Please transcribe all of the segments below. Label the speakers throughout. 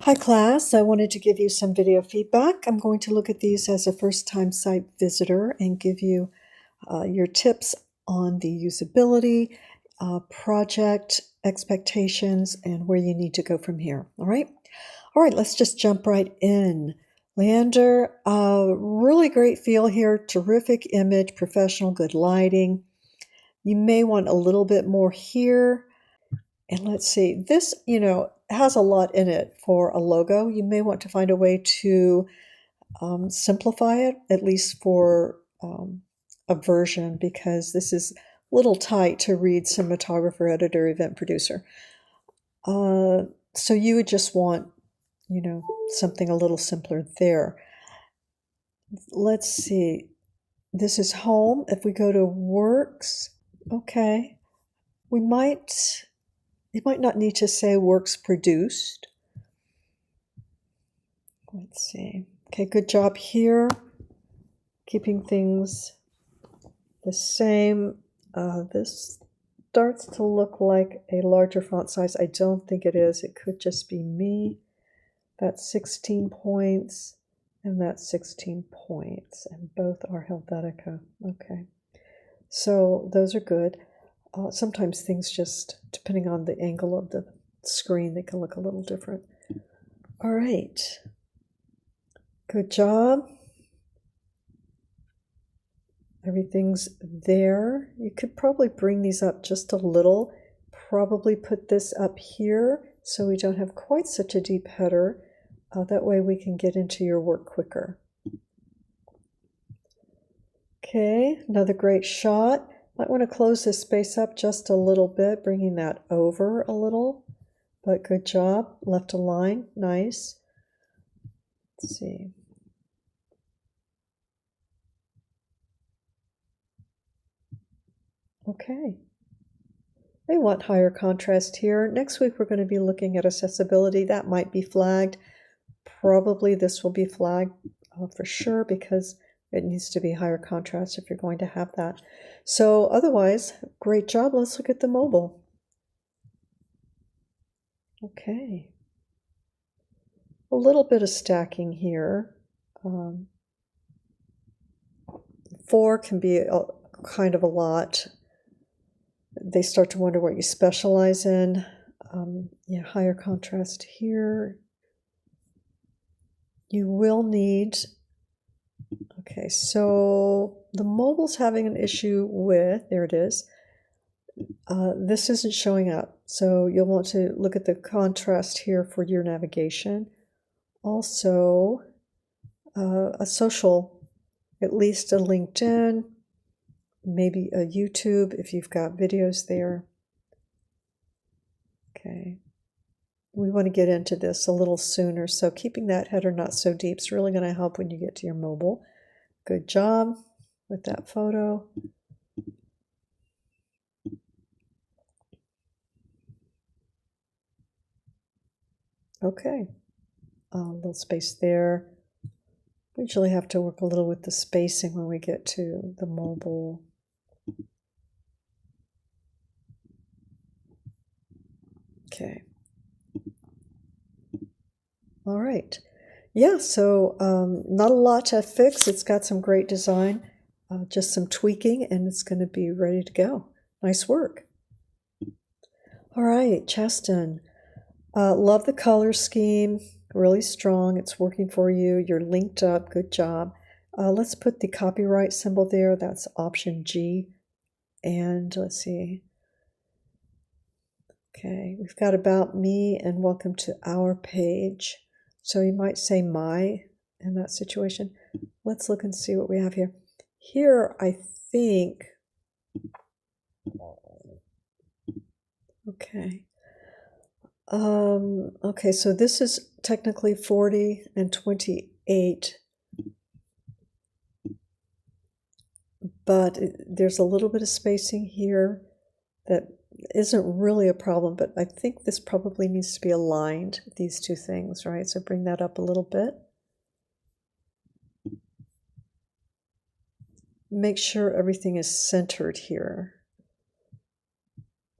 Speaker 1: Hi class, I wanted to give you some video feedback. I'm going to look at these as a first-time site visitor and give you your tips on the usability, project expectations, and where you need to go from here. All right, let's just jump right in. Leander, really great feel here, terrific image, professional, good lighting. You may want a little bit more here. And let's see, this, has a lot in it for a logo. You may want to find a way to simplify it, at least for a version, because this is a little tight to read cinematographer, editor, event producer. So you would just want, something a little simpler there. Let's see, this is home. If we go to works, okay, you might not need to say works produced. Let's see. Okay, good job here. Keeping things the same. This starts to look like a larger font size. I don't think it is. It could just be me. That's 16 points, and that's 16 points, and both are Helvetica. Okay, so those are good. Sometimes things just, depending on the angle of the screen, they can look a little different. All right. Good job. Everything's there. You could probably bring these up just a little. Probably put this up here so we don't have quite such a deep header. That way we can get into your work quicker. Okay, another great shot. Might want to close this space up just a little bit, bringing that over a little. But good job. Left a line. Nice. Let's see. Okay. They want higher contrast here. Next week we're going to be looking at accessibility. That might be flagged. Probably this will be flagged for sure because it needs to be higher contrast if you're going to have that. So otherwise, great job. Let's look at the mobile. Okay. A little bit of stacking here. 4 can be kind of a lot. They start to wonder what you specialize in. Yeah, higher contrast here. You will need, okay, so the mobile's having an issue with, there it is. This isn't showing up, so you'll want to look at the contrast here for your navigation. Also, a social, at least a LinkedIn, maybe a YouTube if you've got videos there. Okay. We want to get into this a little sooner, so keeping that header not so deep is really going to help when you get to your mobile. Good job with that photo. Okay, a little space there. We usually have to work a little with the spacing when we get to the mobile. Okay. All right. Yeah, so not a lot to fix. It's got some great design, just some tweaking, and it's going to be ready to go. Nice work. All right, Chaston. Love the color scheme. Really strong. It's working for you. You're linked up. Good job. Let's put the copyright symbol there. That's option G. And let's see. Okay, we've got about me and welcome to our page. So you might say my in that situation. Let's look and see what we have here. Here, I think, okay. Okay, so this is technically 40 and 28, but there's a little bit of spacing here that isn't really a problem, but I think this probably needs to be aligned, these two things, right? So bring that up a little bit. Make sure everything is centered here.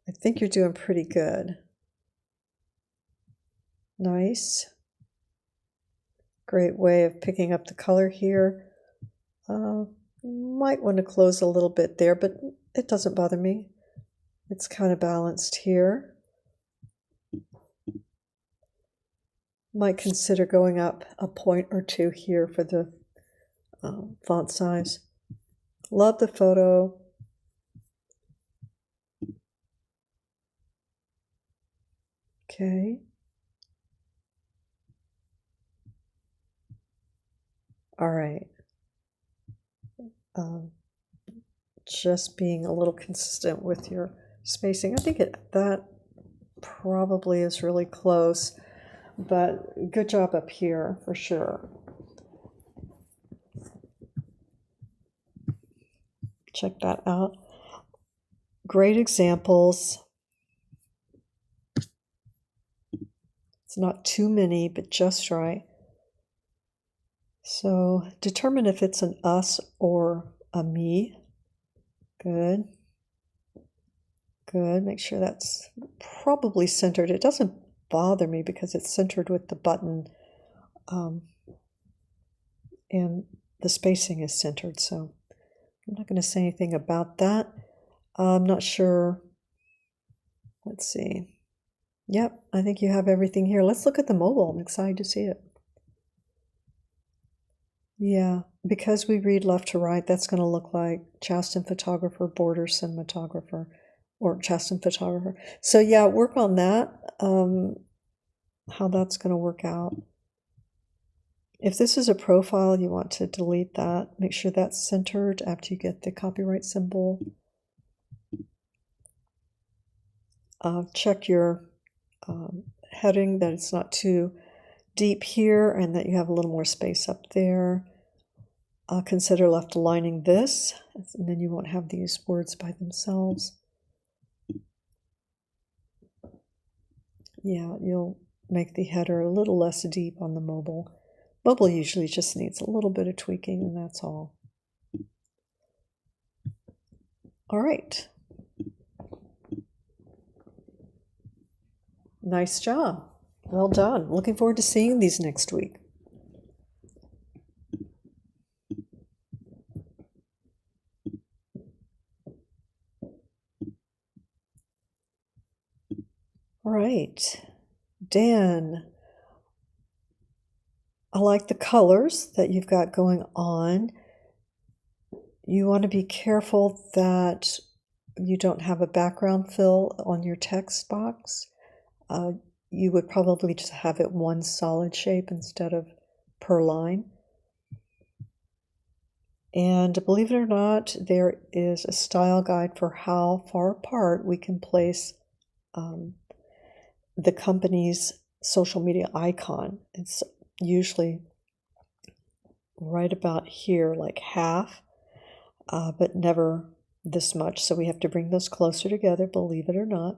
Speaker 1: I think you're doing pretty good. Nice. Great way of picking up the color here. Might want to close a little bit there, but it doesn't bother me. It's kind of balanced here. Might consider going up a point or two here for the font size. Love the photo. Okay. All right. Just being a little consistent with your spacing. I think that probably is really close, but good job up here for sure. Check that out. Great examples. It's not too many, but just right. So determine if it's an us or a me. Good. Good. Make sure that's probably centered. It doesn't bother me because it's centered with the button, and the spacing is centered, so I'm not going to say anything about that. I'm not sure. Let's see. Yep, I think you have everything here. Let's look at the mobile. I'm excited to see it. Yeah, because we read left to right, that's going to look like Chasten photographer, border cinematographer, or Chasten photographer. So yeah, work on that, how that's going to work out. If this is a profile, you want to delete that. Make sure that's centered after you get the copyright symbol. Check your heading, that it's not too deep here and that you have a little more space up there. Consider left aligning this, and then you won't have these words by themselves. Yeah, you'll make the header a little less deep on the mobile. Mobile usually just needs a little bit of tweaking, and that's all. All right. Nice job. Well done. Looking forward to seeing these next week. All right. Dan, I like the colors that you've got going on. You want to be careful that you don't have a background fill on your text box. You would probably just have it one solid shape instead of per line. And believe it or not, there is a style guide for how far apart we can place the company's social media icon. It's usually right about here, like half, but never this much. So we have to bring those closer together, believe it or not.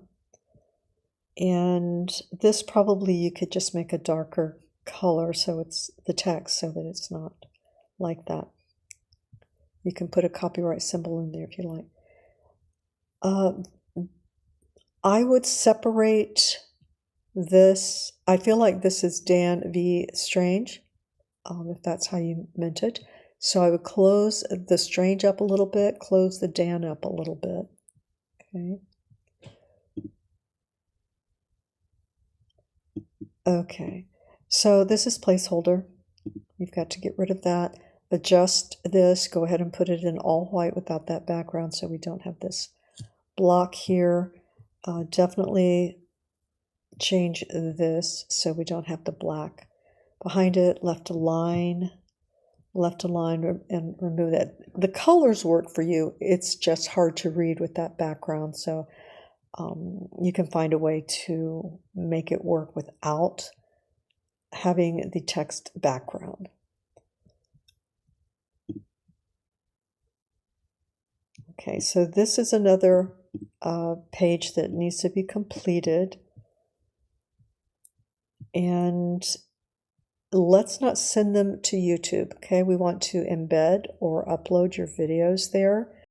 Speaker 1: And this probably you could just make a darker color so it's the text so that it's not like that. You can put a copyright symbol in there if you like. I would separate this. I feel like this is Dan V. Strange, if that's how you meant it. So I would close the Strange up a little bit, close the Dan up a little bit. Okay. Okay, so this is placeholder. You've got to get rid of that. Adjust this, go ahead and put it in all white without that background so we don't have this block here. Definitely change this so we don't have the black behind it. Left align and remove that. The colors work for you. It's just hard to read with that background, so you can find a way to make it work without having the text background. Okay, so this is another page that needs to be completed. And let's not send them to YouTube, okay? We want to embed or upload your videos there.